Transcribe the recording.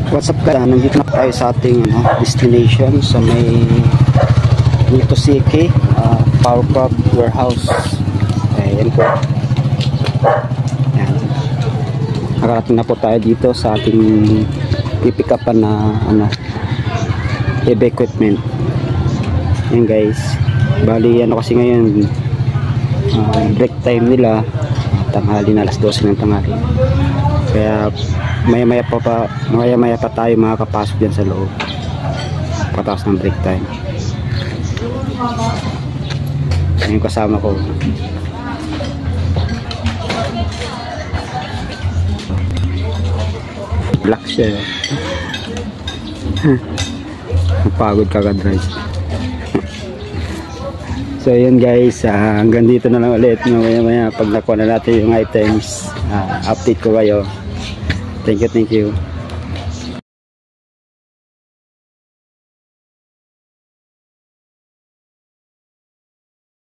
What's up guys? Nandito na tayo sa ating destination sa may Nito City, Powercraft Warehouse. Ayan po. Ayan. Nakarating na po tayo dito sa ating pipick upan na heavy equipment. Ayan guys. Bali kasi ngayon break time nila, tanghali na, alas 12 ng tanghali. Kaya maya maya pa tayo makakapasok dyan sa loob pataas ng break time. Yung kasama ko, black siya. Pagod kaka-drive. So yun guys, hanggang dito na lang ulit. Maya pag nakuha na natin yung items, update ko kayo. Thank you.